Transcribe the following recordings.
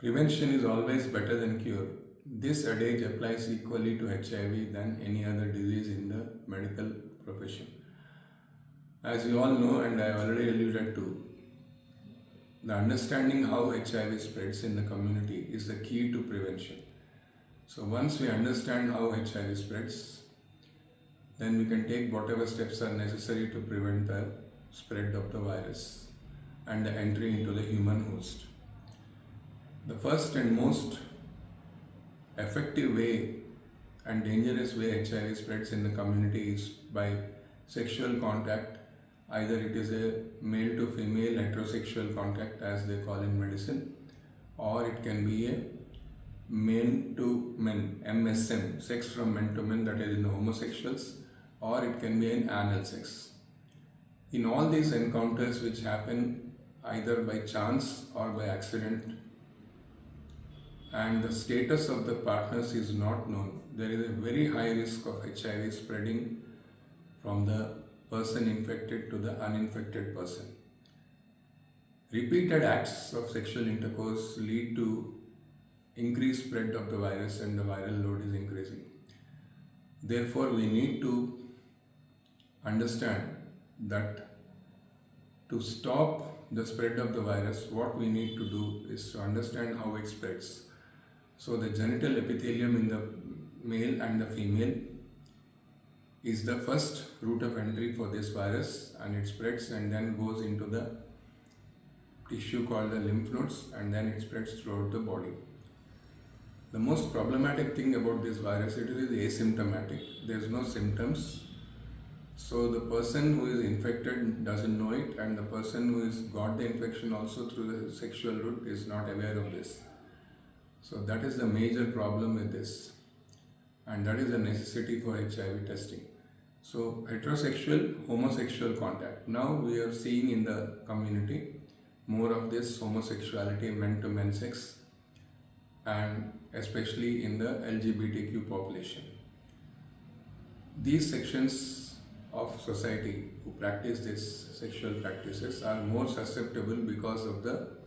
Prevention is always better than cure. This adage applies equally to HIV than any other disease in the medical profession. As you all know, and I already alluded to, the understanding how HIV spreads in the community is the key to prevention. So once we understand how HIV spreads, then we can take whatever steps are necessary to prevent the spread of the virus and the entry into the human host. The first and most effective way and dangerous way HIV spreads in the community is by sexual contact. Either it is a male to female heterosexual contact, as they call in medicine, or it can be a men to men, MSM, sex from men to men, that is in the homosexuals, or it can be an anal sex. In all these encounters, which happen either by chance or by accident, and the status of the partners is not known, there is a very high risk of HIV spreading from the person infected to the uninfected person. Repeated acts of sexual intercourse lead to increased spread of the virus, and the viral load is increasing. Therefore, we need to understand that to stop the spread of the virus, what we need to do is to understand how it spreads. So the genital epithelium in the male and the female is the first route of entry for this virus, and it spreads and then goes into the tissue called the lymph nodes, and then it spreads throughout the body. The most problematic thing about this virus, it is asymptomatic. There is no symptoms. So the person who is infected doesn't know it, and the person who has got the infection also through the sexual route is not aware of this. So that is the major problem with this, and that is a necessity for HIV testing. So heterosexual, homosexual contact. Now we are seeing in the community more of this homosexuality, men to men sex, and especially in the LGBTQ population. These sections of society who practice these sexual practices are more susceptible because of the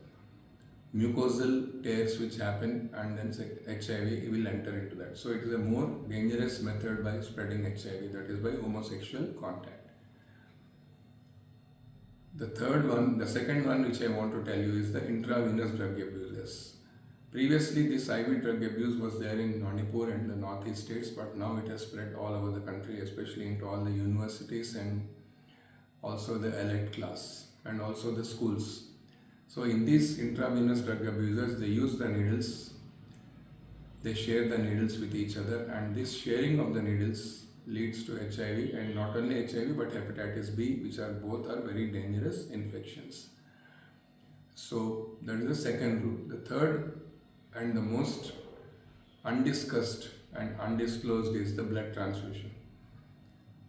mucosal tears which happen, and then HIV will enter into that. So it is a more dangerous method by spreading HIV, that is by homosexual contact. The second one which I want to tell you is the intravenous drug abusers. Previously this IV drug abuse was there in Manipur and the northeast states, but now it has spread all over the country, especially into all the universities and also the elite class and also the schools. So in these intravenous drug abusers, they use the needles, they share the needles with each other, and this sharing of the needles leads to HIV, and not only HIV but hepatitis B, which are both very dangerous infections. So that is the second route. The third and the most undiscussed and undisclosed is the blood transfusion.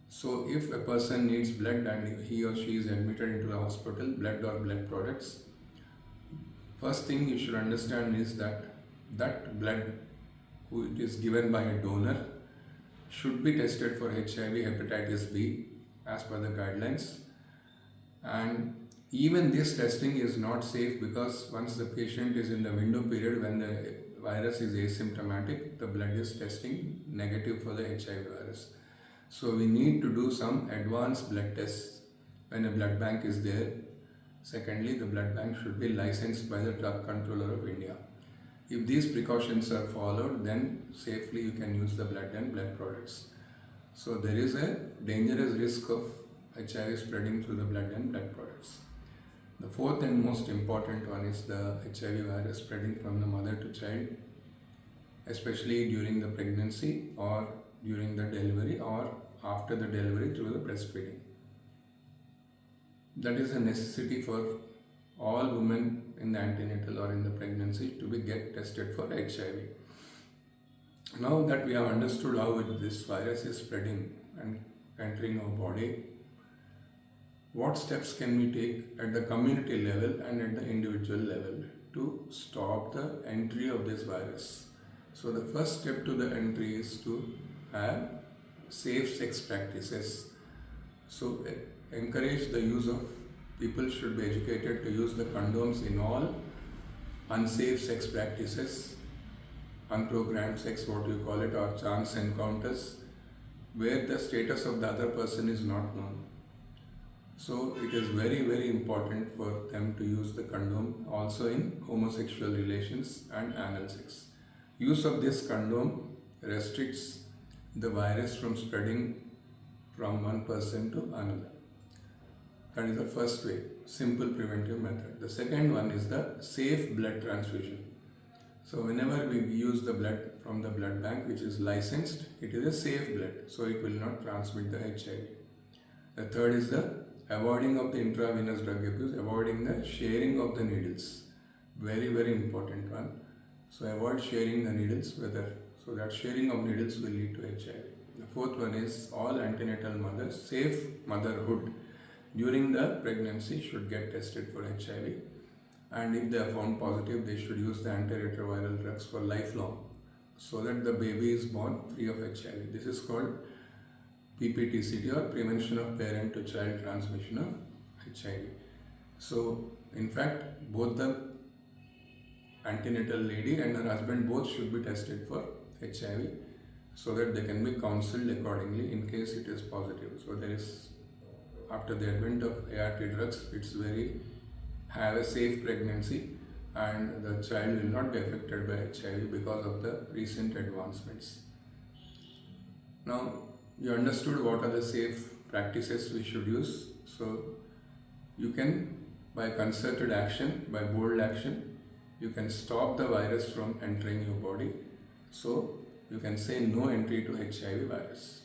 So if a person needs blood and he or she is admitted into the hospital, blood or blood products, first thing you should understand is that that blood, who it is given by a donor, should be tested for HIV, hepatitis B as per the guidelines. And even this testing is not safe, because once the patient is in the window period when the virus is asymptomatic, the blood is testing negative for the HIV virus. So we need to do some advanced blood tests when a blood bank is there. Secondly, the blood bank should be licensed by the Drug Controller of India. If these precautions are followed, then safely you can use the blood and blood products. So there is a dangerous risk of HIV spreading through the blood and blood products. The fourth and most important one is the HIV virus spreading from the mother to child, especially during the pregnancy or during the delivery or after the delivery through the breastfeeding. That is a necessity for all women in the antenatal or in the pregnancy to get tested for HIV. Now that we have understood how this virus is spreading and entering our body, what steps can we take at the community level and at the individual level to stop the entry of this virus? So the first step to the entry is to have safe sex practices. So encourage the use of, people should be educated to use the condoms in all unsafe sex practices, unprogrammed sex, what you call it, or chance encounters, where the status of the other person is not known. So it is very, very important for them to use the condom also in homosexual relations and anal sex. Use of this condom restricts the virus from spreading from one person to another. That is the first way, simple preventive method. The second one is the safe blood transfusion. So whenever we use the blood from the blood bank which is licensed, it is a safe blood, so it will not transmit the HIV. The third is the avoiding of the intravenous drug abuse, avoiding the sharing of the needles. Very, very important one. So avoid sharing the needles, so that sharing of needles will lead to HIV. The fourth one is all antenatal mothers, safe motherhood during the pregnancy should get tested for HIV, and if they are found positive, they should use the antiretroviral drugs for lifelong so that the baby is born free of HIV. This is called PPTCT, or prevention of parent to child transmission of HIV. So in fact, both the antenatal lady and her husband both should be tested for HIV so that they can be counseled accordingly in case it is positive. So there is, after the advent of ART drugs, it's very have a safe pregnancy and the child will not be affected by HIV because of the recent advancements. Now you understood what are the safe practices we should use. So you can, by concerted action, by bold action, you can stop the virus from entering your body. So you can say no entry to HIV virus.